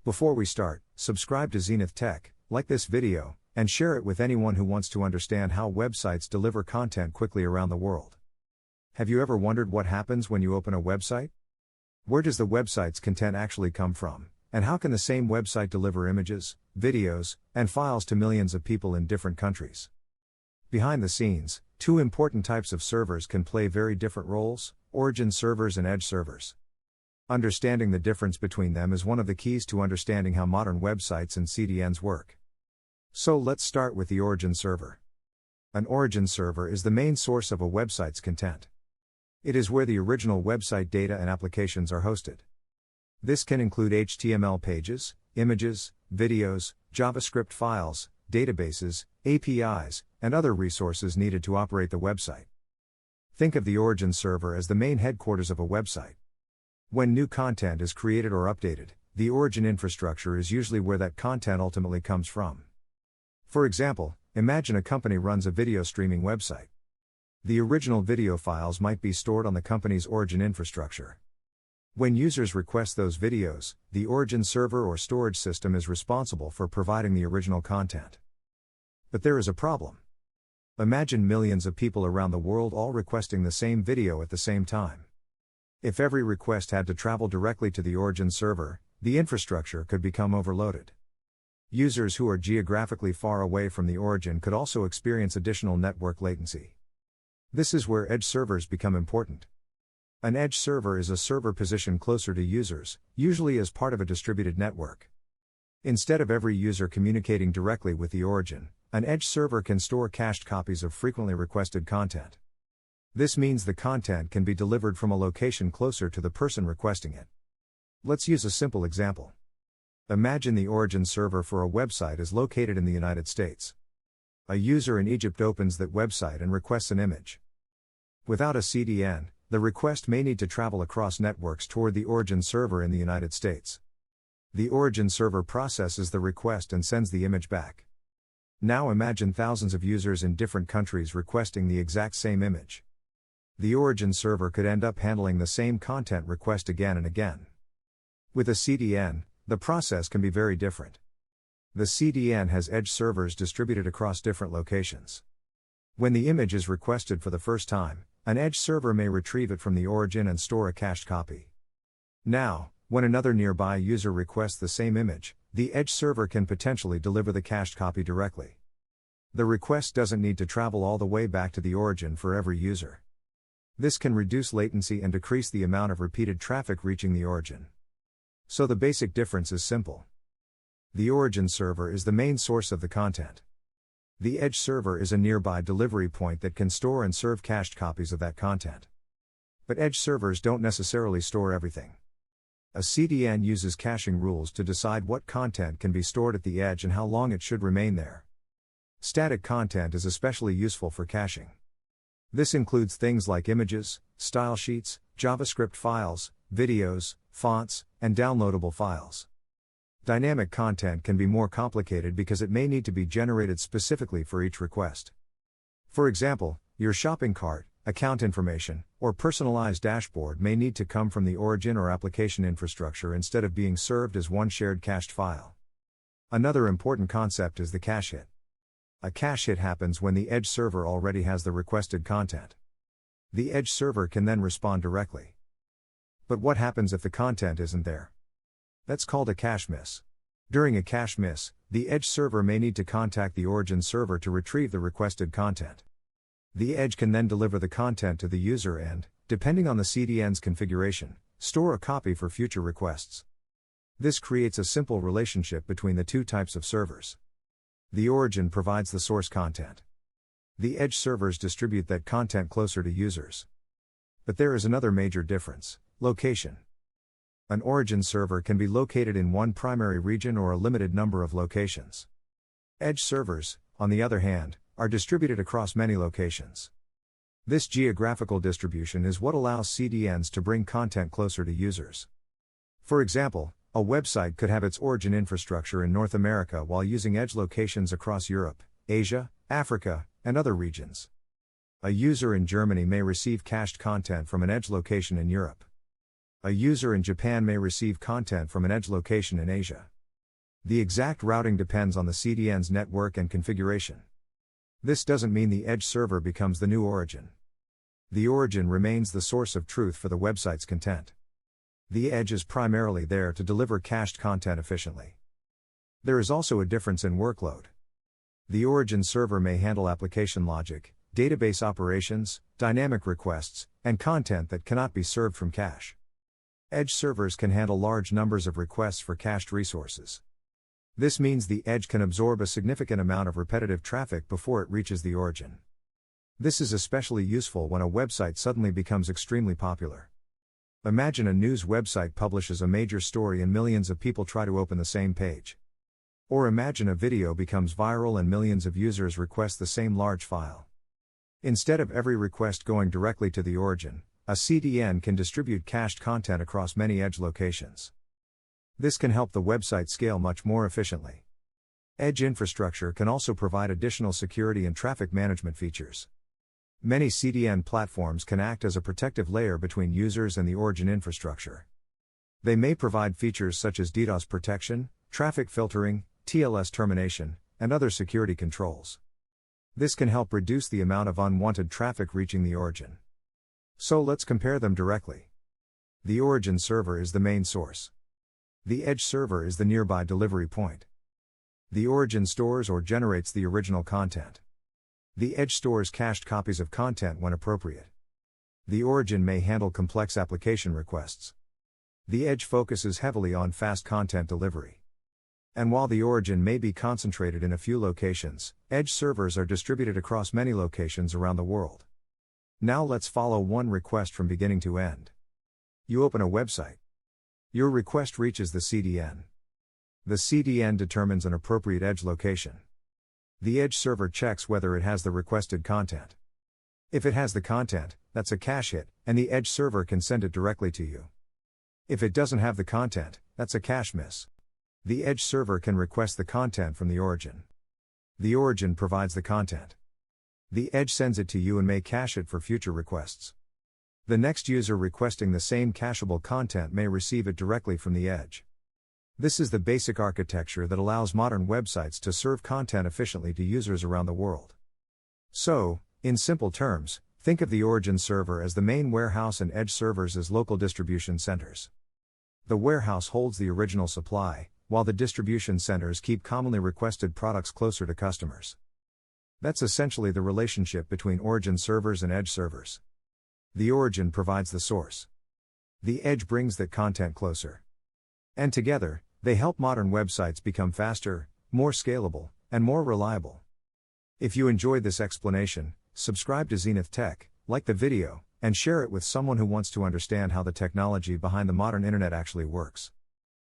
Before we start, subscribe to Zenith Tech, like this video, and share it with anyone who wants to understand how websites deliver content quickly around the world. Have you ever wondered what happens when you open a website? Where does the website's content actually come from, and how can the same website deliver images, videos, and files to millions of people in different countries? Behind the scenes, two important types of servers can play very different roles: origin servers and edge servers. Understanding the difference between them is one of the keys to understanding how modern websites and CDNs work. So let's start with the origin server. An origin server is the main source of a website's content. It is where the original website data and applications are hosted. This can include HTML pages, images, videos, JavaScript files, databases, APIs, and other resources needed to operate the website. Think of the origin server as the main headquarters of a website. When new content is created or updated, the origin infrastructure is usually where that content ultimately comes from. For example, imagine a company runs a video streaming website. The original video files might be stored on the company's origin infrastructure. When users request those videos, the origin server or storage system is responsible for providing the original content. But there is a problem. Imagine millions of people around the world all requesting the same video at the same time. If every request had to travel directly to the origin server, the infrastructure could become overloaded. Users who are geographically far away from the origin could also experience additional network latency. This is where edge servers become important. An edge server is a server positioned closer to users, usually as part of a distributed network. Instead of every user communicating directly with the origin, an edge server can store cached copies of frequently requested content. This means the content can be delivered from a location closer to the person requesting it. Let's use a simple example. Imagine the origin server for a website is located in the United States. A user in Egypt opens that website and requests an image. Without a CDN, the request may need to travel across networks toward the origin server in the United States. The origin server processes the request and sends the image back. Now imagine thousands of users in different countries requesting the exact same image. The origin server could end up handling the same content request again and again. With a CDN, the process can be very different. The CDN has edge servers distributed across different locations. When the image is requested for the first time, an edge server may retrieve it from the origin and store a cached copy. Now, when another nearby user requests the same image, the edge server can potentially deliver the cached copy directly. The request doesn't need to travel all the way back to the origin for every user. This can reduce latency and decrease the amount of repeated traffic reaching the origin. So the basic difference is simple. The origin server is the main source of the content. The edge server is a nearby delivery point that can store and serve cached copies of that content. But edge servers don't necessarily store everything. A CDN uses caching rules to decide what content can be stored at the edge and how long it should remain there. Static content is especially useful for caching. This includes things like images, style sheets, JavaScript files, videos, fonts, and downloadable files. Dynamic content can be more complicated because it may need to be generated specifically for each request. For example, your shopping cart, account information, or personalized dashboard may need to come from the origin or application infrastructure instead of being served as one shared cached file. Another important concept is the cache hit. A cache hit happens when the edge server already has the requested content. The edge server can then respond directly. But what happens if the content isn't there? That's called a cache miss. During a cache miss, the edge server may need to contact the origin server to retrieve the requested content. The edge can then deliver the content to the user and, depending on the CDN's configuration, store a copy for future requests. This creates a simple relationship between the two types of servers. The origin provides the source content. The edge servers distribute that content closer to users. But there is another major difference: location. An origin server can be located in one primary region or a limited number of locations. Edge servers, on the other hand, are distributed across many locations. This geographical distribution is what allows CDNs to bring content closer to users. For example, a website could have its origin infrastructure in North America while using edge locations across Europe, Asia, Africa, and other regions. A user in Germany may receive cached content from an edge location in Europe. A user in Japan may receive content from an edge location in Asia. The exact routing depends on the CDN's network and configuration. This doesn't mean the edge server becomes the new origin. The origin remains the source of truth for the website's content. The edge is primarily there to deliver cached content efficiently. There is also a difference in workload. The origin server may handle application logic, database operations, dynamic requests, and content that cannot be served from cache. Edge servers can handle large numbers of requests for cached resources. This means the edge can absorb a significant amount of repetitive traffic before it reaches the origin. This is especially useful when a website suddenly becomes extremely popular. Imagine a news website publishes a major story and millions of people try to open the same page. Or imagine a video becomes viral and millions of users request the same large file. Instead of every request going directly to the origin, a CDN can distribute cached content across many edge locations. This can help the website scale much more efficiently. Edge infrastructure can also provide additional security and traffic management features. Many CDN platforms can act as a protective layer between users and the origin infrastructure. They may provide features such as DDoS protection, traffic filtering, TLS termination, and other security controls. This can help reduce the amount of unwanted traffic reaching the origin. So let's compare them directly. The origin server is the main source. The edge server is the nearby delivery point. The origin stores or generates the original content. The edge stores cached copies of content when appropriate. The origin may handle complex application requests. The edge focuses heavily on fast content delivery. And while the origin may be concentrated in a few locations, edge servers are distributed across many locations around the world. Now let's follow one request from beginning to end. You open a website. Your request reaches the CDN. The CDN determines an appropriate edge location. The edge server checks whether it has the requested content. If it has the content, that's a cache hit, and the edge server can send it directly to you. If it doesn't have the content, that's a cache miss. The edge server can request the content from the origin. The origin provides the content. The edge sends it to you and may cache it for future requests. The next user requesting the same cacheable content may receive it directly from the edge. This is the basic architecture that allows modern websites to serve content efficiently to users around the world. So, in simple terms, think of the origin server as the main warehouse and edge servers as local distribution centers. The warehouse holds the original supply, while the distribution centers keep commonly requested products closer to customers. That's essentially the relationship between origin servers and edge servers. The origin provides the source. The edge brings that content closer. And together, they help modern websites become faster, more scalable, and more reliable. If you enjoyed this explanation, subscribe to Zenith Tech, like the video, and share it with someone who wants to understand how the technology behind the modern internet actually works.